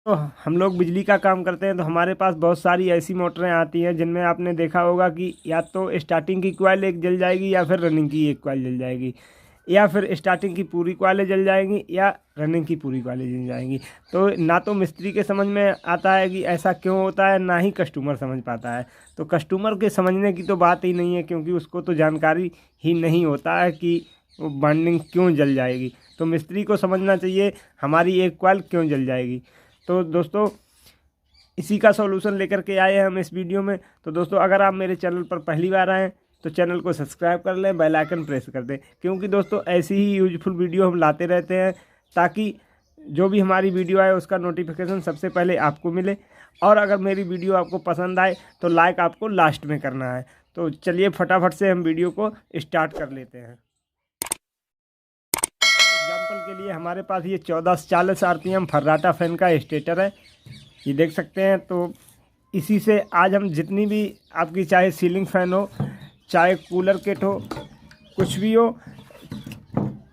तो हम लोग बिजली का काम करते हैं तो हमारे पास बहुत सारी ऐसी मोटरें आती हैं जिनमें आपने देखा होगा कि या तो स्टार्टिंग की कॉइल एक जल जाएगी या फिर रनिंग की एक कॉइल जल जाएगी, या फिर स्टार्टिंग की पूरी कॉइलें जल जाएंगी या रनिंग की पूरी कॉइलें जल जाएंगी। तो ना तो मिस्त्री के समझ में आता है कि ऐसा क्यों होता है, ना ही कस्टमर समझ पाता है। तो कस्टमर के समझने की तो बात ही नहीं है, क्योंकि उसको तो जानकारी ही नहीं होता है कि वो बाइंडिंग क्यों जल जाएगी। तो मिस्त्री को समझना चाहिए हमारी एक कॉइल क्यों जल जाएगी। तो दोस्तों इसी का सॉल्यूशन लेकर के आए हैं हम इस वीडियो में। तो दोस्तों अगर आप मेरे चैनल पर पहली बार आएँ तो चैनल को सब्सक्राइब कर लें, बेल आइकन प्रेस कर दें, क्योंकि दोस्तों ऐसी ही यूजफुल वीडियो हम लाते रहते हैं ताकि जो भी हमारी वीडियो आए उसका नोटिफिकेशन सबसे पहले आपको मिले। और अगर मेरी वीडियो आपको पसंद आए तो लाइक आपको लास्ट में करना है। तो चलिए फटाफट से हम वीडियो को स्टार्ट कर लेते हैं। एग्जाम्पल के लिए हमारे पास ये 1440 RPM फर्राटा फैन का स्टेटर है, ये देख सकते हैं। तो इसी से आज हम जितनी भी आपकी चाहे सीलिंग फ़ैन हो, चाहे कूलर किट हो, कुछ भी हो,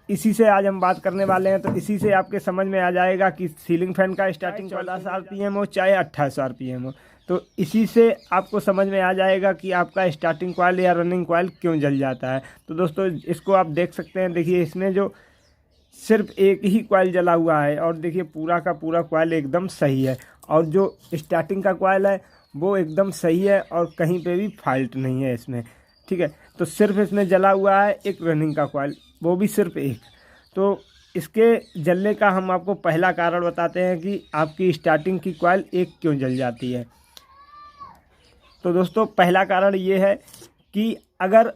इसी से आज हम बात करने वाले हैं। तो इसी से आपके समझ में आ जाएगा कि सीलिंग फ़ैन का स्टार्टिंग 14 RPM हो चाहे 28 RPM हो। तो इसी से आपको समझ में आ जाएगा कि आपका स्टार्टिंग कॉइल या रनिंग कॉइल क्यों जल जाता है। तो दोस्तों इसको आप देख सकते हैं, देखिए इसमें जो सिर्फ एक ही कॉइल जला हुआ है और देखिए पूरा का पूरा कॉइल एकदम सही है, और जो स्टार्टिंग का कॉइल है वो एकदम सही है और कहीं पे भी फॉल्ट नहीं है इसमें, ठीक है। तो सिर्फ इसमें जला हुआ है एक रनिंग का कॉइल, वो भी सिर्फ एक। तो इसके जलने का हम आपको पहला कारण बताते हैं कि आपकी स्टार्टिंग की कॉइल एक क्यों जल जाती है। तो दोस्तों पहला कारण ये है कि अगर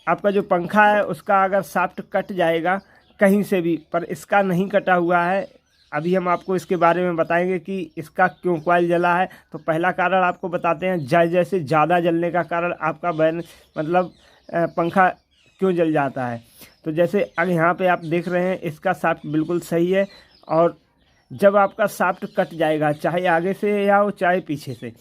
आपका जो पंखा है उसका अगर शाफ्ट कट जाएगा कहीं से भी, पर इसका नहीं कटा हुआ है, अभी हम आपको इसके बारे में बताएंगे कि इसका क्यों कॉइल जला है। तो पहला कारण आपको बताते हैं, जैसे ज़्यादा जलने का कारण आपका मतलब पंखा क्यों जल जाता है। तो जैसे अब यहाँ पे आप देख रहे हैं इसका शाफ्ट बिल्कुल सही है, और जब आपका शाफ्ट कट जाएगा चाहे आगे से या हो चाहे पीछे से,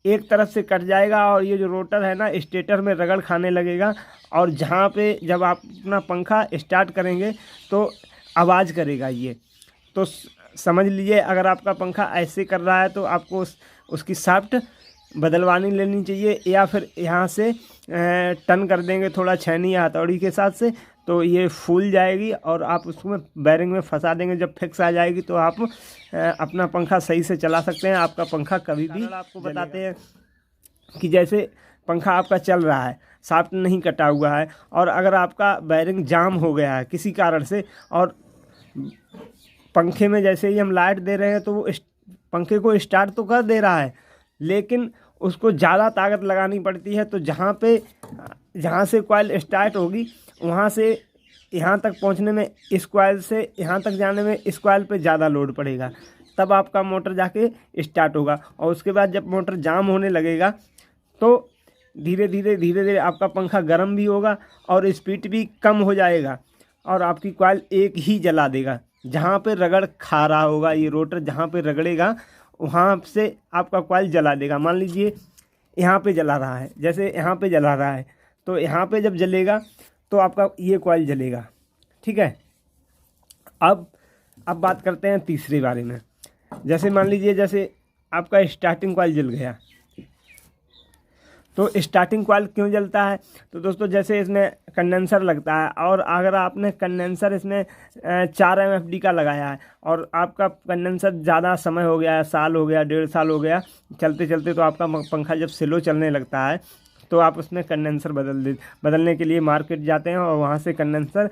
एक तरफ से कट जाएगा और ये जो रोटर है ना स्टेटर में रगड़ खाने लगेगा, और जहाँ पे जब आप अपना पंखा स्टार्ट करेंगे तो आवाज़ करेगा ये। तो समझ लीजिए अगर आपका पंखा ऐसे कर रहा है तो आपको उसकी शाफ्ट बदलवानी लेनी चाहिए, या फिर यहाँ से टर्न कर देंगे थोड़ा छैनी या हथौड़ी के साथ से, तो ये फूल जाएगी और आप उसमें बैरिंग में फंसा देंगे। जब फिक्स आ जाएगी तो आप अपना पंखा सही से चला सकते हैं। आपका पंखा कभी भी आपको बताते हैं कि जैसे पंखा आपका चल रहा है, शाफ्ट नहीं कटा हुआ है, और अगर आपका बैरिंग जाम हो गया है किसी कारण से, और पंखे में जैसे ही हम लाइट दे रहे हैं तो वो पंखे को स्टार्ट तो कर दे रहा है, लेकिन उसको ज़्यादा ताकत लगानी पड़ती है। तो जहाँ से कॉइल स्टार्ट होगी वहाँ से यहाँ तक पहुँचने में इस कॉइल से यहाँ तक जाने में इस कॉइल पे ज़्यादा लोड पड़ेगा, तब आपका मोटर जाके स्टार्ट होगा। और उसके बाद जब मोटर जाम होने लगेगा तो धीरे धीरे आपका पंखा गर्म भी होगा और स्पीड भी कम हो जाएगा, और आपकी कॉइल एक ही जला देगा। जहाँ पे रगड़ खा रहा होगा ये रोटर, जहाँ पे रगड़ेगा वहाँ से आपका कॉइल जला देगा। मान लीजिए यहाँ पे जला रहा है, जैसे यहाँ पे जला रहा है, तो यहाँ पे जब जलेगा तो आपका ये कॉइल जलेगा, ठीक है। अब बात करते हैं तीसरे बारे में। जैसे मान लीजिए जैसे आपका स्टार्टिंग कॉइल जल गया, तो स्टार्टिंग कॉइल क्यों जलता है। तो दोस्तों जैसे इसमें कंडेंसर लगता है, और अगर आपने कंडेंसर इसमें 4 MFD का लगाया है और आपका कंडेंसर ज़्यादा समय हो गया है, साल हो गया, 1.5 साल हो गया चलते चलते, तो आपका पंखा जब स्लो चलने लगता है तो आप उसमें कंडेंसर बदलने के लिए मार्केट जाते हैं, और वहाँ से कंडेंसर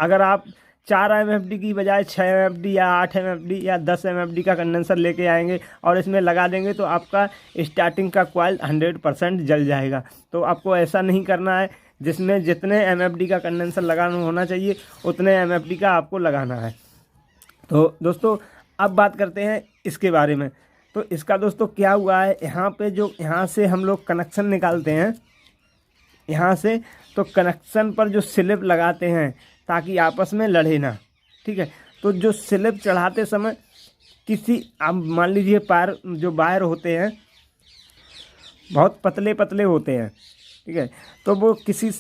अगर आप 4 MFD की बजाय 6 MFD या 8 MFD या 10 MFD का कंडेंसर लेके आएंगे और इसमें लगा देंगे तो आपका स्टार्टिंग का कॉइल 100% जल जाएगा। तो आपको ऐसा नहीं करना है, जिसमें जितने MFD का कंडेंसर लगाना होना चाहिए उतने MFD का आपको लगाना है। तो दोस्तों अब बात करते हैं इसके बारे में। तो इसका दोस्तों क्या हुआ है, यहाँ पे जो यहाँ से हम लोग कनेक्शन निकालते हैं यहाँ से, तो कनेक्शन पर जो स्लिप लगाते हैं ताकि आपस में लड़े ना, ठीक है। तो जो स्लिप चढ़ाते समय किसी, आप मान लीजिए पार जो वायर होते हैं बहुत पतले पतले होते हैं, ठीक है, तो वो किसी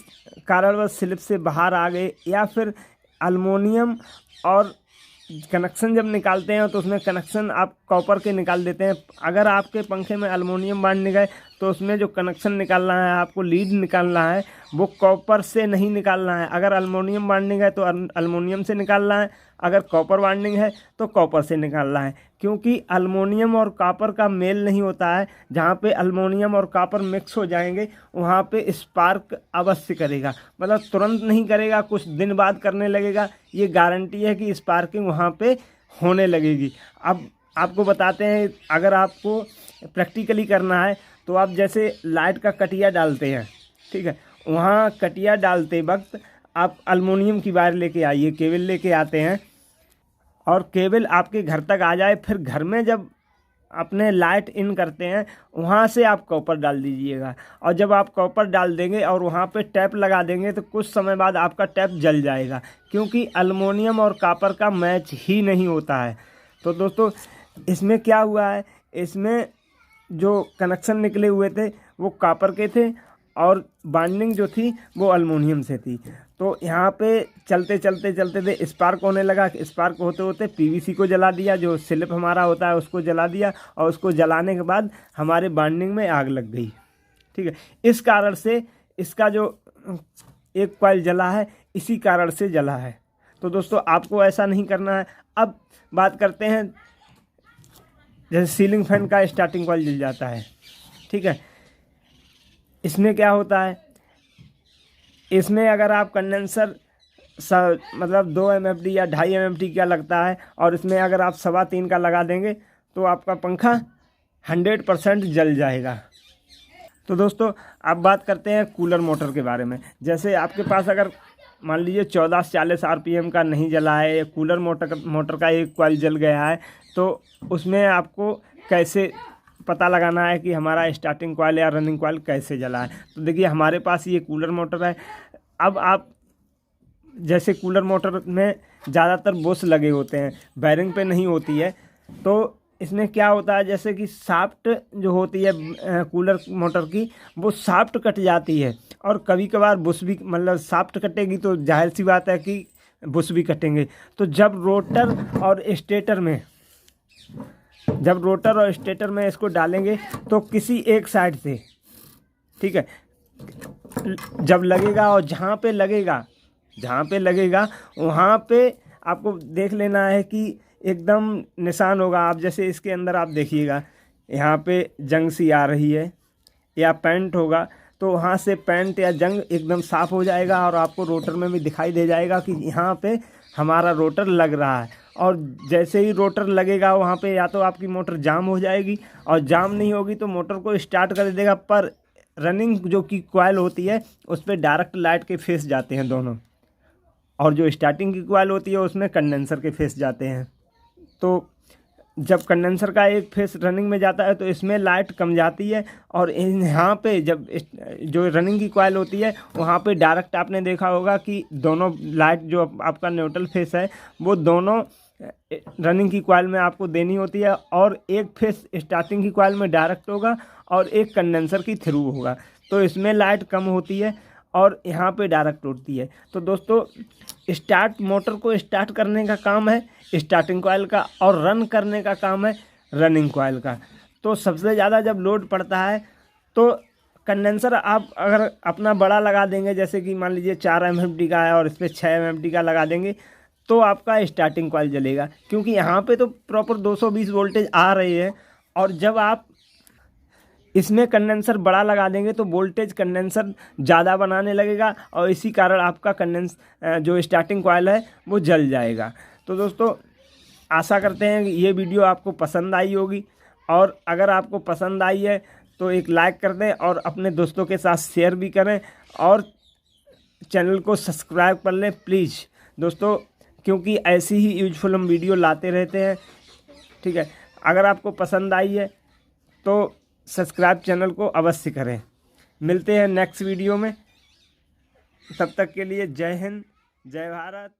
कारणवश स्लिप से बाहर आ गए, या फिर अल्मोनियम और कनेक्शन जब निकालते हैं तो उसमें कनेक्शन आप कॉपर के निकाल देते हैं। अगर आपके पंखे में एल्युमिनियम बांधने गए तो उसमें जो कनेक्शन निकालना है, आपको लीड निकालना है, वो कॉपर से नहीं निकालना है। अगर एल्युमिनियम बांधने गए तो एल्युमिनियम से निकालना है, अगर कॉपर बाइंडिंग है तो कॉपर से निकालना है, क्योंकि एल्युमिनियम और कॉपर का मेल नहीं होता है। जहाँ पे एल्युमिनियम और कॉपर मिक्स हो जाएंगे वहाँ पे स्पार्क अवश्य करेगा, मतलब तुरंत नहीं करेगा, कुछ दिन बाद करने लगेगा। ये गारंटी है कि स्पार्किंग वहाँ पे होने लगेगी। अब आपको बताते हैं, अगर आपको प्रैक्टिकली करना है तो आप जैसे लाइट का कटिया डालते हैं, ठीक है, वहाँ कटिया डालते वक्त आप एल्युमिनियम की वायर लेके आइए, केबल लेके आते हैं और केबल आपके घर तक आ जाए, फिर घर में जब अपने लाइट इन करते हैं वहाँ से आप कॉपर डाल दीजिएगा। और जब आप कॉपर डाल देंगे और वहाँ पे टैप लगा देंगे तो कुछ समय बाद आपका टैप जल जाएगा, क्योंकि एल्युमिनियम और कॉपर का मैच ही नहीं होता है। तो दोस्तों इसमें क्या हुआ है, इसमें जो कनेक्शन निकले हुए थे वो कॉपर के थे और बाइंडिंग जो थी वो एल्युमिनियम से थी। तो यहाँ पे चलते थे स्पार्क होने लगा। स्पार्क होते होते पीवीसी को जला दिया, जो स्लिप हमारा होता है उसको जला दिया, और उसको जलाने के बाद हमारे बाइंडिंग में आग लग गई, ठीक है। इस कारण से इसका जो एक कॉइल जला है इसी कारण से जला है। तो दोस्तों आपको ऐसा नहीं करना है। अब बात करते हैं, जैसे सीलिंग फैन का स्टार्टिंग कॉइल जल जाता है, ठीक है। इसमें क्या होता है, इसमें अगर आप कंडेंसर मतलब 2 MFD या 2.5 MFD का लगता है और इसमें अगर आप 3.25 का लगा देंगे तो आपका पंखा 100% जल जाएगा। तो दोस्तों अब बात करते हैं कूलर मोटर के बारे में। जैसे आपके पास अगर मान लीजिए 1440 RPM का नहीं जला है, कूलर मोटर का एक कॉइल जल गया है, तो उसमें आपको कैसे पता लगाना है कि हमारा स्टार्टिंग कॉइल या रनिंग कॉइल कैसे जला है। तो देखिए हमारे पास ये कूलर मोटर है। अब आप जैसे कूलर मोटर में ज़्यादातर बुश लगे होते हैं, बैरिंग पे नहीं होती है, तो इसमें क्या होता है, जैसे कि शाफ्ट जो होती है कूलर मोटर की वो शाफ्ट कट जाती है, और कभी कभार बुश भी, मतलब शाफ्ट कटेगी तो जाहिर सी बात है कि बुश भी कटेंगे। तो जब रोटर और स्टेटर में इसको डालेंगे तो किसी एक साइड से, ठीक है, जब लगेगा और जहाँ पे लगेगा वहाँ पे आपको देख लेना है कि एकदम निशान होगा। आप जैसे इसके अंदर आप देखिएगा यहाँ पे जंग सी आ रही है या पेंट होगा, तो वहाँ से पेंट या जंग एकदम साफ़ हो जाएगा और आपको रोटर में भी दिखाई दे जाएगा कि यहाँ पे हमारा रोटर लग रहा है। और जैसे ही रोटर लगेगा वहाँ पे या तो आपकी मोटर जाम हो जाएगी, और जाम नहीं होगी तो मोटर को स्टार्ट कर देगा, पर रनिंग जो की कॉइल होती है उस पर डायरेक्ट लाइट के फेस जाते हैं दोनों, और जो स्टार्टिंग की कॉइल होती है उसमें कंडेंसर के फेस जाते हैं। तो जब कंडेंसर का एक फेस रनिंग में जाता है तो इसमें लाइट कम जाती है, और यहाँ पे जब जो रनिंग की कॉइल होती है वहाँ पे डायरेक्ट आपने देखा होगा कि दोनों लाइट जो आपका न्यूट्रल फेस है वो दोनों रनिंग की कॉइल में आपको देनी होती है, और एक फेस स्टार्टिंग की कॉइल में डायरेक्ट होगा और एक कंडेंसर की थ्रू होगा। तो इसमें लाइट कम होती है और यहाँ पे डायरेक्ट उठती है। तो दोस्तों मोटर को स्टार्ट करने का काम है स्टार्टिंग कॉइल का, और रन करने का काम है रनिंग कॉइल का। तो सबसे ज़्यादा जब लोड पड़ता है तो कंडेंसर आप अगर अपना बड़ा लगा देंगे, जैसे कि मान लीजिए 4 MFD का है और इस पर 6 MFD का लगा देंगे, तो आपका स्टार्टिंग कॉइल जलेगा, क्योंकि यहाँ पे तो प्रॉपर 220 वोल्टेज आ रही है। और जब आप इसमें कंडेंसर बड़ा लगा देंगे तो वोल्टेज कंडेंसर ज़्यादा बनाने लगेगा, और इसी कारण आपका जो स्टार्टिंग कॉइल है वो जल जाएगा। तो दोस्तों आशा करते हैं कि ये वीडियो आपको पसंद आई होगी, और अगर आपको पसंद आई है तो एक लाइक कर दें और अपने दोस्तों के साथ शेयर भी करें, और चैनल को सब्सक्राइब कर लें प्लीज़ दोस्तों, क्योंकि ऐसी ही यूजफुल हम वीडियो लाते रहते हैं, ठीक है। अगर आपको पसंद आई है तो सब्सक्राइब चैनल को अवश्य करें। मिलते हैं नेक्स्ट वीडियो में, तब तक के लिए जय हिंद, जय भारत।